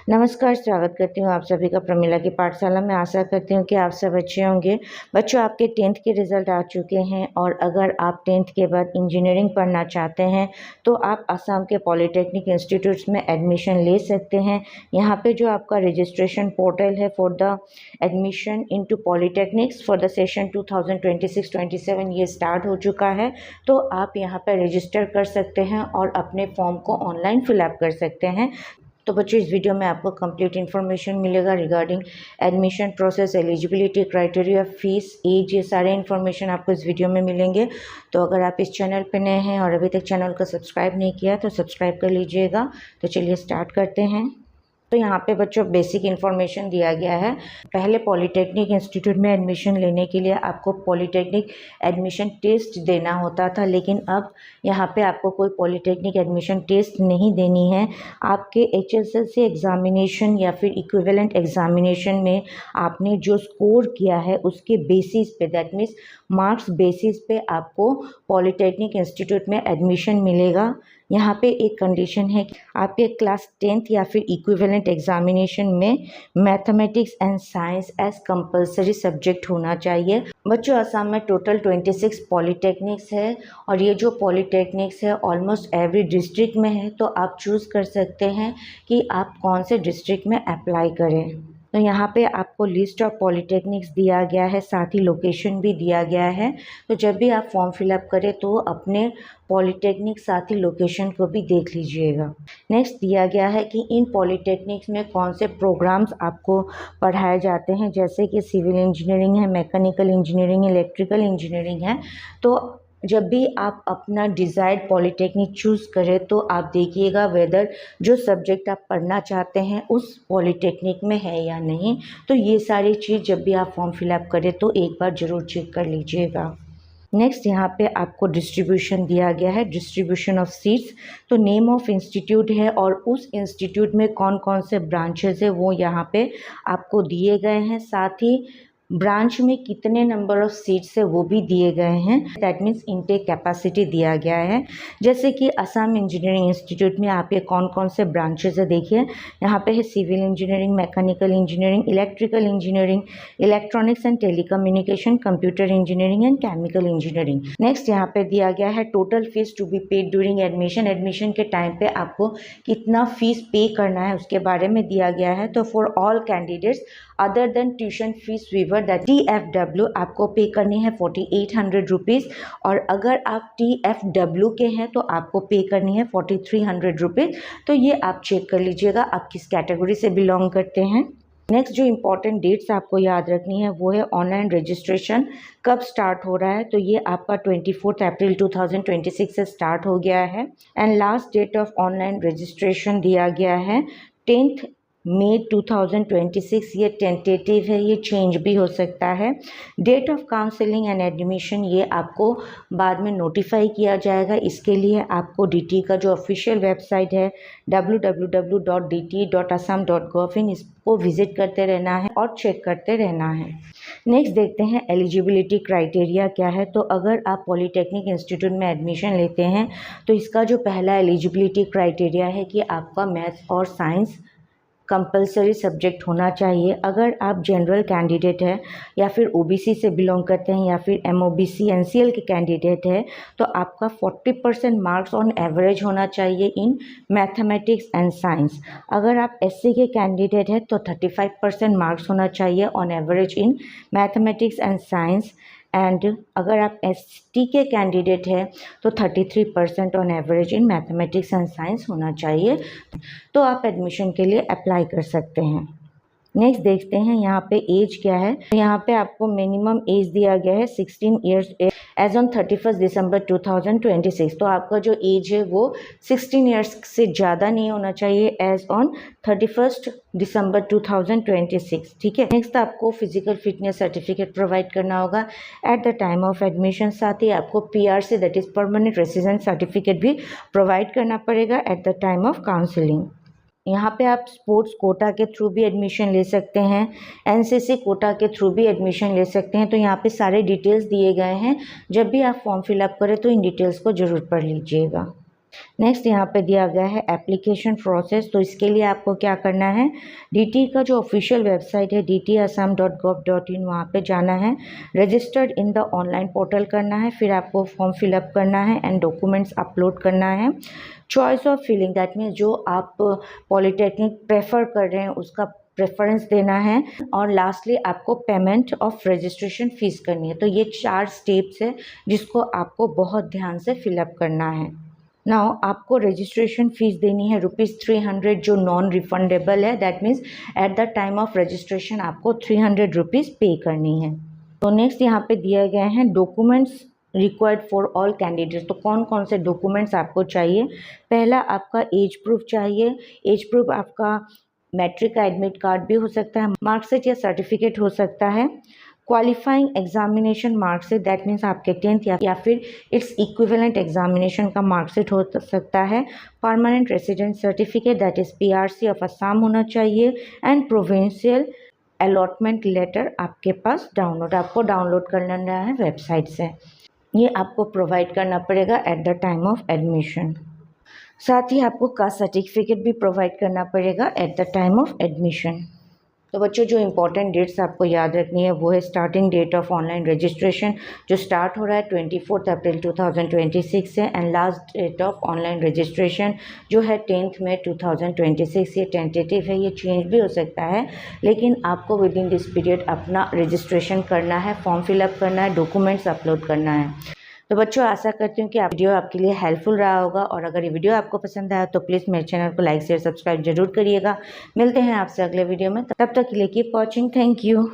नमस्कार, स्वागत करती हूँ आप सभी का प्रमिला की पाठशाला में। आशा करती हूँ कि आप सब अच्छे होंगे। बच्चों, आपके 10th के रिज़ल्ट आ चुके हैं और अगर आप 10th के बाद इंजीनियरिंग पढ़ना चाहते हैं तो आप असम के पॉलिटेक्निक इंस्टीट्यूट्स में एडमिशन ले सकते हैं। यहाँ पे जो आपका रजिस्ट्रेशन पोर्टल है for the admission into polytechnics for the session 2026-27 ये स्टार्ट हो चुका है। तो आप यहाँ पर रजिस्टर कर सकते हैं और अपने फॉर्म को ऑनलाइन फिलअप कर सकते हैं। तो बच्चों, इस वीडियो में आपको कंप्लीट इन्फॉर्मेशन मिलेगा regarding admission process, eligibility criteria, fees, age, ये सारे इन्फॉर्मेशन आपको इस वीडियो में मिलेंगे। तो अगर आप इस चैनल पर नए हैं और अभी तक चैनल को सब्सक्राइब नहीं किया तो सब्सक्राइब कर लीजिएगा। तो चलिए स्टार्ट करते हैं। तो यहाँ पे बच्चों बेसिक इन्फॉर्मेशन दिया गया है। पहले पॉलिटेक्निक इंस्टीट्यूट में एडमिशन लेने के लिए आपको पॉलिटेक्निक एडमिशन टेस्ट देना होता था, लेकिन अब यहाँ पे आपको कोई पॉलिटेक्निक एडमिशन टेस्ट नहीं देनी है। आपके HSLC एग्ज़ामिनेशन या फिर इक्विवेलेंट एग्ज़ामिनेशन में आपने जो स्कोर किया है उसके बेसिस पे, दैट मीन्स मार्क्स बेसिस पे आपको पॉलिटेक्निक इंस्टीट्यूट में एडमिशन मिलेगा। यहाँ पे एक कंडीशन है कि आपके क्लास 10th या फिर इक्विवेलेंट एग्जामिनेशन में mathematics and science as compulsory subject होना चाहिए। बच्चों, असम में टोटल 26 पॉलिटेक्निक्स है और ये जो पॉलिटेक्निक्स है ऑलमोस्ट एवरी डिस्ट्रिक्ट में है। तो आप चूज़ कर सकते हैं कि आप कौन से डिस्ट्रिक्ट में अप्लाई करें। तो यहाँ पे आपको लिस्ट ऑफ पॉलिटेक्निक्स दिया गया है, साथ ही लोकेशन भी दिया गया है। तो जब भी आप फॉर्म फिलअप करें तो अपने पॉलिटेक्निक साथ ही लोकेशन को भी देख लीजिएगा। नेक्स्ट दिया गया है कि इन पॉलिटेक्निक्स में कौन से प्रोग्राम्स आपको पढ़ाए जाते हैं, जैसे कि सिविल इंजीनियरिंग है, मैकेनिकल इंजीनियरिंग, इलेक्ट्रिकल इंजीनियरिंग है। तो जब भी आप अपना डिज़ायर्ड पॉलिटेक्निक चूज़ करें तो आप देखिएगा वेदर जो सब्जेक्ट आप पढ़ना चाहते हैं उस पॉलिटेक्निक में है या नहीं। तो ये सारी चीज़ जब भी आप फॉर्म फिलअप करें तो एक बार ज़रूर चेक कर लीजिएगा। नेक्स्ट यहाँ पे आपको डिस्ट्रीब्यूशन दिया गया है, डिस्ट्रीब्यूशन ऑफ सीट्स। तो नेम ऑफ इंस्टीट्यूट है और उस इंस्टीट्यूट में कौन कौन से ब्रांचेस है वो यहाँ पे आपको दिए गए हैं। साथ ही ब्रांच में कितने नंबर ऑफ सीट्स है वो भी दिए गए हैं। दैट मीन्स इनटेक कैपेसिटी दिया गया है। जैसे कि असम इंजीनियरिंग इंस्टीट्यूट में आपके कौन कौन से ब्रांचेस है देखिए। यहाँ पे है civil engineering, mechanical engineering, electrical engineering, electronics and telecommunication, computer engineering and chemical engineering. Next यहाँ पे दिया गया है total fees to be paid during admission. Admission के टाइम पे आपको कितना फीस पे करना है उसके बारे में दिया गया है। तो for all candidates other than tuition fee waiver that TFW आपको पे करनी है 4800 रुपीज़, और अगर आप TFW के हैं तो आपको पे करनी है 4300 रुपीज़। तो ये आप चेक कर लीजिएगा आप किस कैटेगरी से बिलोंग करते हैं। नेक्स्ट जो इम्पॉर्टेंट डेट्स आपको याद रखनी है वो है ऑनलाइन रजिस्ट्रेशन कब स्टार्ट हो रहा है। तो ये आपका 24 अप्रैल 2026 से स्टार्ट हो गया है and last date of online registration दिया गया है 10 मई 2026। ये टेंटेटिव है, ये चेंज भी हो सकता है। Date of counselling and admission ये आपको बाद में नोटिफाई किया जाएगा। इसके लिए आपको DT का जो ऑफिशियल वेबसाइट है www.dt.assam.gov.in इसको विजिट करते रहना है और चेक करते रहना है। नेक्स्ट देखते हैं एलिजिबिलिटी क्राइटेरिया क्या है। तो अगर आप पॉलिटेक्निक इंस्टीट्यूट में एडमिशन लेते हैं तो इसका जो पहला एलिजिबिलिटी क्राइटेरिया है कि आपका मैथ्स और साइंस कंपलसरी सब्जेक्ट होना चाहिए। अगर आप जनरल कैंडिडेट है या फिर OBC से बिलोंग करते हैं या फिर MOBC NCL के कैंडिडेट है तो आपका 40% मार्क्स ऑन एवरेज होना चाहिए इन मैथमेटिक्स एंड साइंस। अगर आप SC के कैंडिडेट है तो 35% मार्क्स होना चाहिए on average in mathematics and science. And अगर आप ST के कैंडिडेट हैं तो 33% on average in mathematics and science होना चाहिए। तो आप एडमिशन के लिए अप्लाई कर सकते हैं। नेक्स्ट देखते हैं यहाँ पे एज क्या है। तो यहाँ पे आपको मिनिमम एज दिया गया है 16 ईयर्स एज ऑन 31 दिसंबर 2026। तो आपका जो एज है वो 16 ईयर्स से ज़्यादा नहीं होना चाहिए एज ऑन 31 दिसंबर 2026। ठीक है। नेक्स्ट आपको फिजिकल फिटनेस सर्टिफिकेट प्रोवाइड करना होगा at the time of admission. साथ ही आपको PRC that is permanent resident certificate भी प्रोवाइड करना पड़ेगा at the time of counselling. यहाँ पे आप स्पोर्ट्स कोटा के थ्रू भी एडमिशन ले सकते हैं, NCC कोटा के थ्रू भी एडमिशन ले सकते हैं। तो यहाँ पे सारे डिटेल्स दिए गए हैं। जब भी आप फॉर्म फिलअप करें तो इन डिटेल्स को ज़रूर पढ़ लीजिएगा। नेक्स्ट यहाँ पे दिया गया है एप्लीकेशन प्रोसेस। तो इसके लिए आपको क्या करना है, डीटी का जो ऑफिशियल वेबसाइट है dtassam.gov.in, वहाँ पे जाना है, registered in the online portal करना है, फिर आपको फॉर्म फिलअप करना है एंड डॉक्यूमेंट्स अपलोड करना है। Choice of filling, that means जो आप पॉलिटेक्निक प्रेफर कर रहे हैं उसका प्रेफरेंस देना है, और लास्टली आपको पेमेंट ऑफ रजिस्ट्रेशन फ़ीस करनी है। तो ये 4 स्टेप्स है जिसको आपको बहुत ध्यान से फिलअप करना है। नाउ आपको रजिस्ट्रेशन फ़ीस देनी है ₹300, जो नॉन रिफंडेबल है, that means at the time of registration आपको ₹300 पे करनी है। तो नेक्स्ट यहाँ पे दिए गए हैं documents required for all candidates. तो कौन कौन से डॉक्यूमेंट्स आपको चाहिए, पहला आपका एज प्रूफ चाहिए। एज प्रूफ आपका मैट्रिक का एडमिट कार्ड भी हो सकता है, मार्कशीट या सर्टिफिकेट हो सकता है। Qualifying examination marksheet, that means आपके 10th या फिर इट्स इक्विवेलेंट एग्जामिनेशन का मार्कशीट हो सकता है। Permanent resident certificate, that is PRC of Assam होना चाहिए, एंड प्रोविंशियल अलॉटमेंट लेटर आपके पास आपको डाउनलोड कर लेना है वेबसाइट से। ये आपको प्रोवाइड करना पड़ेगा at the time of admission. साथ ही आपको कास्ट सर्टिफिकेट भी प्रोवाइड करना पड़ेगा at the time of admission. तो बच्चों, जो इम्पोर्टेंट डेट्स आपको याद रखनी है वो है starting date of online registration, जो स्टार्ट हो रहा है 24 अप्रैल 2026 से, and last date of online registration जो है 10 मई 2026। ये टेंटेटिव है, ये चेंज भी हो सकता है, लेकिन आपको विद इन दिस पीरियड अपना रजिस्ट्रेशन करना है, फॉर्म फिलअप करना है, डॉक्यूमेंट्स अपलोड करना है। तो बच्चों, आशा करती हूँ कि वीडियो आपके लिए हेल्पफुल रहा होगा, और अगर ये वीडियो आपको पसंद आया तो प्लीज़ मेरे चैनल को लाइक शेयर सब्सक्राइब जरूर करिएगा। मिलते हैं आपसे अगले वीडियो में, तब तक के लिए कीप वॉचिंग। Thank you.